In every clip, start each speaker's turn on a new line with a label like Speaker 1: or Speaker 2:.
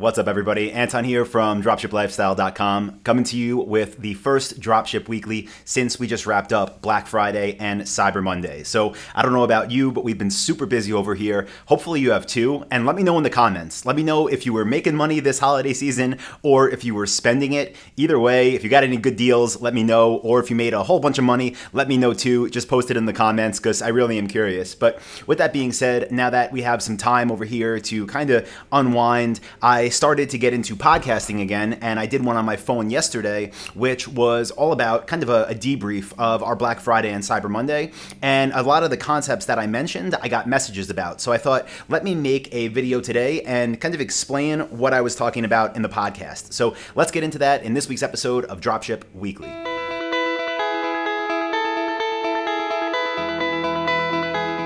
Speaker 1: What's up, everybody? Anton here from dropshiplifestyle.com, coming to you with the first Dropship Weekly since we just wrapped up Black Friday and Cyber Monday. So I don't know about you, but we've been super busy over here. Hopefully you have too. And let me know in the comments. Let me know if you were making money this holiday season or if you were spending it. Either way, if you got any good deals, let me know. Or if you made a whole bunch of money, let me know too. Just post it in the comments because I really am curious. But with that being said, now that we have some time over here to kind of unwind, I started to get into podcasting again, and I did one on my phone yesterday, which was all about kind of a debrief of our Black Friday and Cyber Monday. And a lot of the concepts that I mentioned, I got messages about. So I thought, let me make a video today and kind of explain what I was talking about in the podcast. So let's get into that in this week's episode of Dropship Weekly.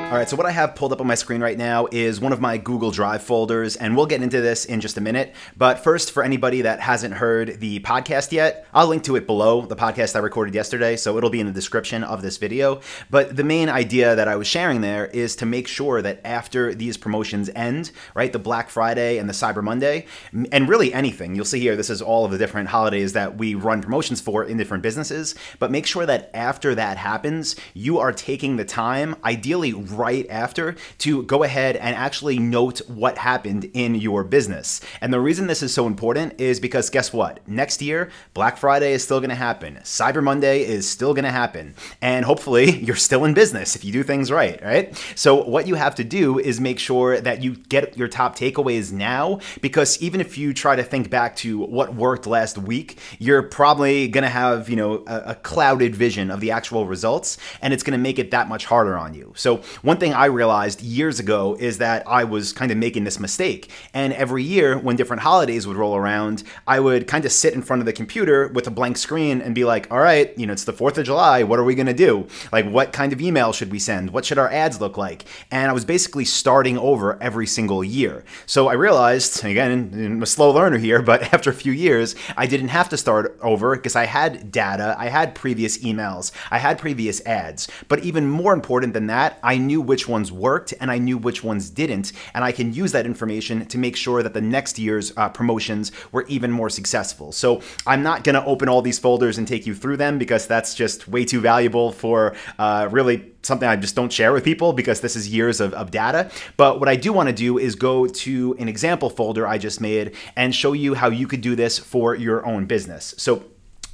Speaker 1: All right, so what I have pulled up on my screen right now is one of my Google Drive folders, and we'll get into this in just a minute. But first, for anybody that hasn't heard the podcast yet, I'll link to it below, the podcast I recorded yesterday, so it'll be in the description of this video. But the main idea that I was sharing there is to make sure that after these promotions end, right, the Black Friday and the Cyber Monday, and really anything, you'll see here, this is all of the different holidays that we run promotions for in different businesses, but make sure that after that happens, you are taking the time, ideally right after, to go ahead and actually note what happened in your business. And the reason this is so important is because guess what? Next year, Black Friday is still going to happen. Cyber Monday is still going to happen. And hopefully you're still in business if you do things right, right? So what you have to do is make sure that you get your top takeaways now, because even if you try to think back to what worked last week, you're probably going to have, a clouded vision of the actual results, and it's going to make it that much harder on you. So one thing I realized years ago is that I was kind of making this mistake. And every year when different holidays would roll around, I would kind of sit in front of the computer with a blank screen and be like, all right, it's the 4th of July. What are we going to do? Like, what kind of email should we send? What should our ads look like? And I was basically starting over every single year. So I realized, again, I'm a slow learner here, but after a few years, I didn't have to start over because I had data, I had previous emails, I had previous ads. But even more important than that, I knew which ones worked and I knew which ones didn't, and I can use that information to make sure that the next year's promotions were even more successful. So I'm not going to open all these folders and take you through them because that's just way too valuable for really something I just don't share with people, because this is years of data. But what I do want to do is go to an example folder I just made and show you how you could do this for your own business. So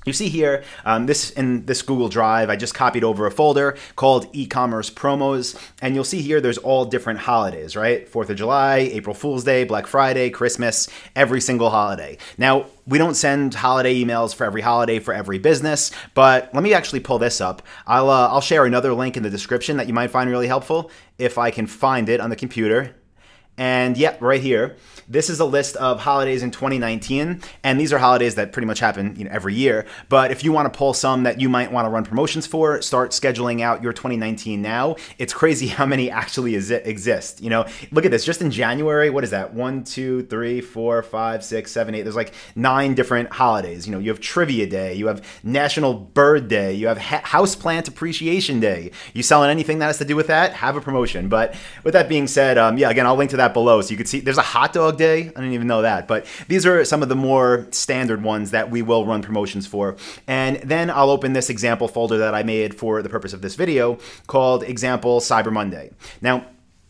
Speaker 1: you see here, in this Google Drive, I just copied over a folder called eCommerce Promos, and you'll see here there's all different holidays, right? 4th of July, April Fool's Day, Black Friday, Christmas, every single holiday. Now, we don't send holiday emails for every holiday for every business, but let me actually pull this up. I'll share another link in the description that you might find really helpful if I can find it on the computer. And yeah, right here, this is a list of holidays in 2019, and these are holidays that pretty much happen every year. But if you want to pull some that you might want to run promotions for, start scheduling out your 2019 now. It's crazy how many actually exist. Look at this. Just in January, what is that? 1, 2, 3, 4, 5, 6, 7, 8. There's like 9 different holidays. You have Trivia Day, you have National Bird Day, you have Houseplant Appreciation Day. You selling anything that has to do with that? Have a promotion. But with that being said, yeah, again, I'll link to that below so you can see there's a hot dog day. I didn't even know that, but these are some of the more standard ones that we will run promotions for. And then I'll open this example folder that I made for the purpose of this video called Example Cyber Monday. Now,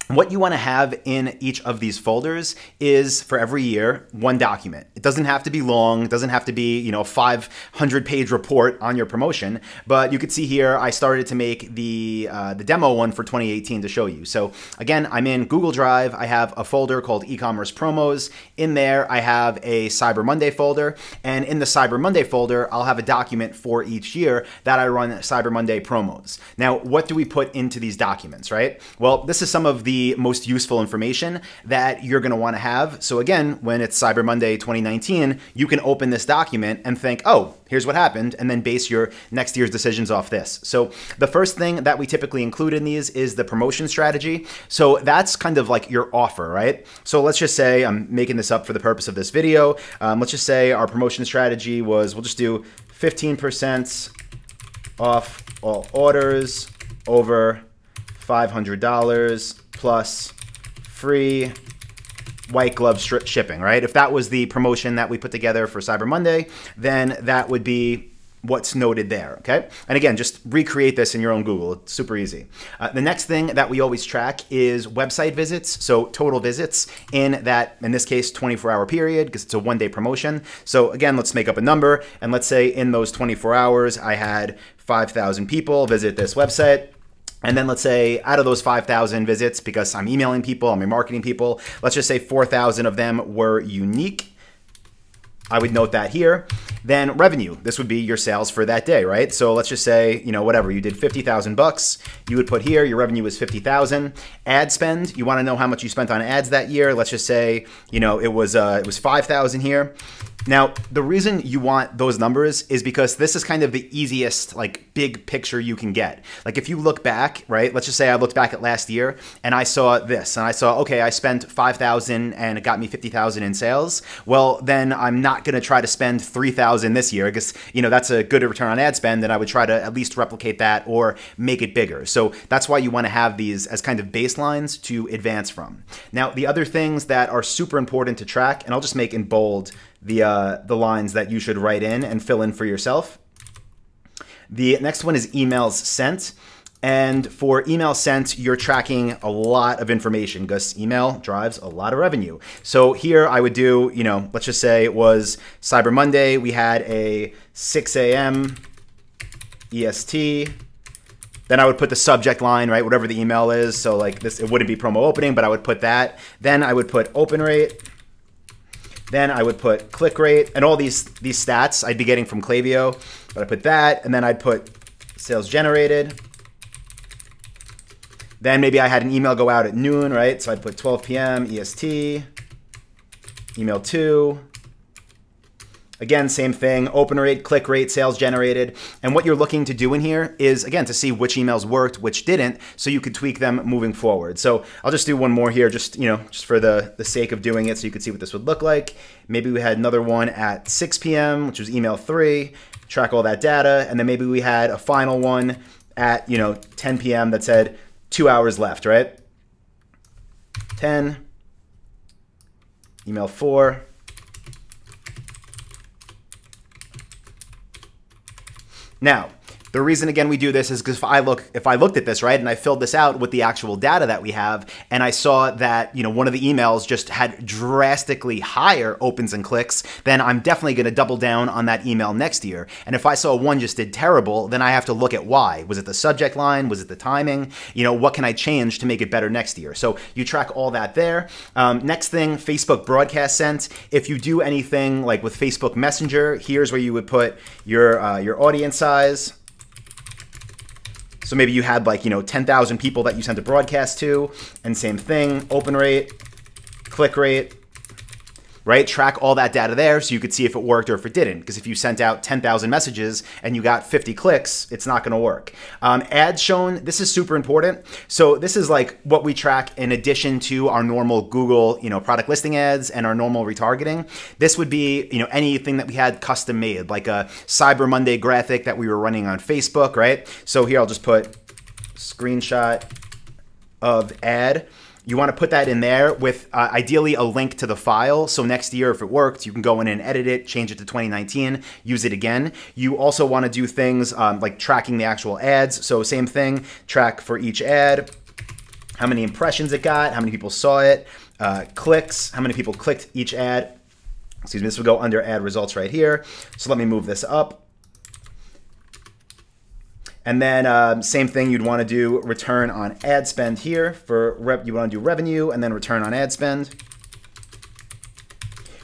Speaker 1: what you want to have in each of these folders is, for every year, one document. It doesn't have to be long. It doesn't have to be, a 500-page report on your promotion. But you can see here, I started to make the demo one for 2018 to show you. So again, I'm in Google Drive. I have a folder called eCommerce Promos. In there, I have a Cyber Monday folder. And in the Cyber Monday folder, I'll have a document for each year that I run Cyber Monday promos. Now, what do we put into these documents, right? Well, this is some of the most useful information that you're going to want to have. So again, when it's Cyber Monday 2019, you can open this document and think, oh, here's what happened, and then base your next year's decisions off this. So the first thing that we typically include in these is the promotion strategy. So that's kind of like your offer, right? So let's just say, I'm making this up for the purpose of this video. Let's just say our promotion strategy was, we'll just do 15% off all orders over $500 plus free white glove shipping, right? If that was the promotion that we put together for Cyber Monday, then that would be what's noted there, okay? And again, just recreate this in your own Google. It's super easy. The next thing that we always track is website visits, so total visits in that, in this case, 24-hour period, because it's a one-day promotion. So again, let's make up a number, and let's say in those 24 hours, I had 5,000 people visit this website. And then let's say out of those 5,000 visits, because I'm emailing people, I'm marketing people, let's just say 4,000 of them were unique. I would note that here. Then revenue, this would be your sales for that day, right? So let's just say, you know, whatever, you did 50,000 bucks, you would put here, your revenue was 50,000. Ad spend, you want to know how much you spent on ads that year. Let's just say, you know, it was 5,000 here. Now, the reason you want those numbers is because this is kind of the easiest, like, big picture you can get. Like, if you look back, right, let's just say I looked back at last year and I saw this and I saw, okay, I spent 5,000 and it got me 50,000 in sales. Well, then I'm not going to try to spend 3,000 this year because, you know, that's a good return on ad spend, and I would try to at least replicate that or make it bigger. So that's why you want to have these as kind of baselines to advance from. Now, the other things that are super important to track, and I'll just make in bold the lines that you should write in and fill in for yourself. The next one is emails sent. And for email sent, you're tracking a lot of information because email drives a lot of revenue. So here I would do, you know, let's just say it was Cyber Monday. We had a 6 a.m. EST. Then I would put the subject line, right, whatever the email is. So like this, it wouldn't be promo opening, but I would put that. Then I would put open rate. Then I would put click rate, and all these stats I'd be getting from Klaviyo, but I put that, and then I'd put sales generated. Then maybe I had an email go out at noon, right? So I'd put 12 p.m. EST, email 2. Again, same thing, open rate, click rate, sales generated. And what you're looking to do in here is, again, to see which emails worked, which didn't, so you could tweak them moving forward. So I'll just do one more here, just, you know, just for the sake of doing it so you could see what this would look like. Maybe we had another one at 6 p.m., which was email 3, track all that data. And then maybe we had a final one at, you know, 10 p.m. that said 2 hours left, right? 10, email 4. Now, the reason, again, we do this is because if I looked at this, right, and I filled this out with the actual data that we have, and I saw that, you know, one of the emails just had drastically higher opens and clicks, then I'm definitely going to double down on that email next year. And if I saw one just did terrible, then I have to look at why. Was it the subject line? Was it the timing? You know, what can I change to make it better next year? So you track all that there. Next thing, Facebook broadcast sent. If you do anything like with Facebook Messenger, here's where you would put your audience size. So maybe you had like, you know, 10,000 people that you sent a broadcast to, and same thing, open rate, click rate, right? Track all that data there so you could see if it worked or if it didn't. Because if you sent out 10,000 messages and you got 50 clicks, it's not going to work. Ads shown, this is super important. So this is like what we track in addition to our normal Google, you know, product listing ads and our normal retargeting. This would be, you know, anything that we had custom made, like a Cyber Monday graphic that we were running on Facebook, right? So here I'll just put screenshot of ad. You want to put that in there with ideally a link to the file. So next year, if it worked, you can go in and edit it, change it to 2019, use it again. You also want to do things like tracking the actual ads. So same thing, track for each ad, how many impressions it got, how many people saw it, clicks, how many people clicked each ad. Excuse me, this would go under ad results right here. So let me move this up. And then same thing, you'd want to do return on ad spend here. You want to do revenue and then return on ad spend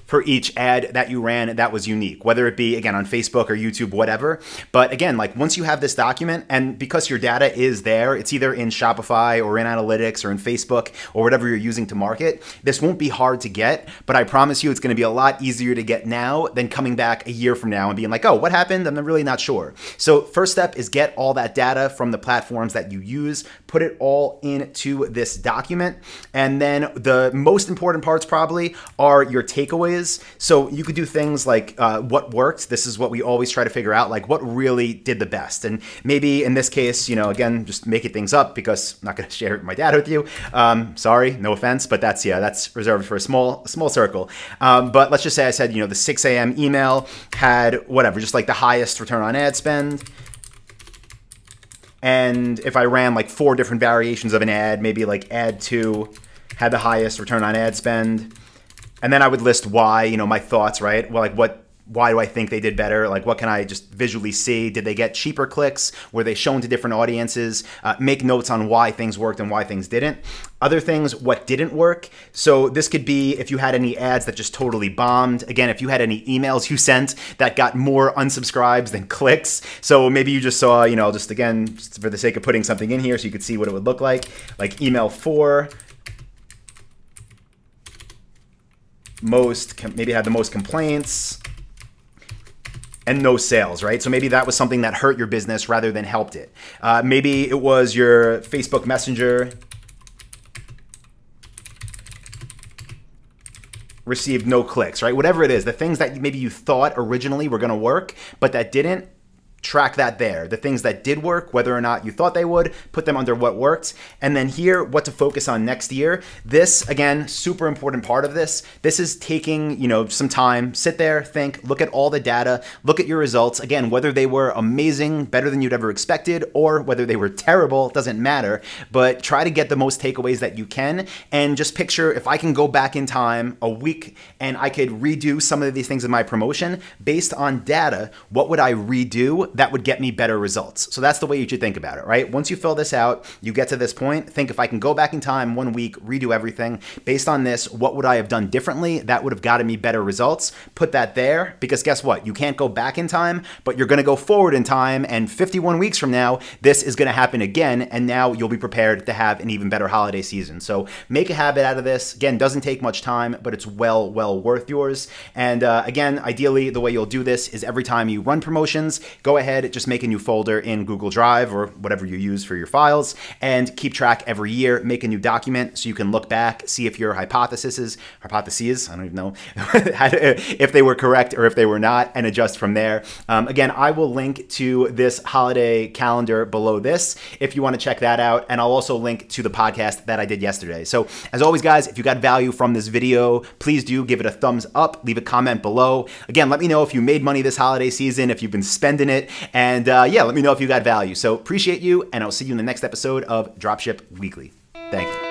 Speaker 1: for each ad that you ran that was unique, whether it be, again, on Facebook or YouTube, whatever. But again, like once you have this document, and because your data is there, it's either in Shopify or in Analytics or in Facebook or whatever you're using to market, this won't be hard to get, but I promise you it's going to be a lot easier to get now than coming back a year from now and being like, oh, what happened? I'm really not sure. So first step is get all that data from the platforms that you use, put it all into this document. And then the most important parts probably are your takeaways. is. So you could do things like what worked. This is what we always try to figure out, like what really did the best. And maybe in this case, you know, again, just making things up because I'm not going to share my data with you. Sorry, no offense, but that's reserved for a small circle. But let's just say I said, you know, the 6 a.m. email had whatever, just like the highest return on ad spend. And if I ran like 4 different variations of an ad, maybe like ad 2 had the highest return on ad spend. And then I would list why, you know, my thoughts, right? Well, like why do I think they did better? Like, what can I just visually see? Did they get cheaper clicks? Were they shown to different audiences? Make notes on why things worked and why things didn't. Other things, what didn't work. So this could be if you had any ads that just totally bombed. Again, if you had any emails you sent that got more unsubscribes than clicks. So maybe you just saw, you know, just again, just for the sake of putting something in here so you could see what it would look like email 4. Maybe had the most complaints and no sales, right? So maybe that was something that hurt your business rather than helped it. Maybe it was your Facebook Messenger received no clicks, right? Whatever it is, the things that maybe you thought originally were gonna work, but that didn't, track that there. The things that did work, whether or not you thought they would, put them under what worked. And then here, what to focus on next year. This, again, super important part of this. This is taking, you know, some time, sit there, think, look at all the data, look at your results. Again, whether they were amazing, better than you'd ever expected, or whether they were terrible, doesn't matter. But try to get the most takeaways that you can. And just picture if I can go back in time a week and I could redo some of these things in my promotion based on data, what would I redo that would get me better results? So that's the way you should think about it, right? Once you fill this out, you get to this point, think if I can go back in time 1 week, redo everything based on this, what would I have done differently that would have gotten me better results? Put that there, because guess what? You can't go back in time, but you're going to go forward in time, and 51 weeks from now, this is going to happen again, and now you'll be prepared to have an even better holiday season. So make a habit out of this. Again, doesn't take much time, but it's well worth yours. And again, ideally, the way you'll do this is every time you run promotions, go ahead, just make a new folder in Google Drive or whatever you use for your files, and keep track every year. Make a new document so you can look back, see if your hypotheses, I don't even know, if they were correct or if they were not, and adjust from there. Again, I will link to this holiday calendar below this if you want to check that out, and I'll also link to the podcast that I did yesterday. So as always, guys, if you got value from this video, please do give it a thumbs up, leave a comment below. Again, let me know if you made money this holiday season, if you've been spending it, and yeah, let me know if you got value. So appreciate you, and I'll see you in the next episode of Dropship Weekly. Thank you.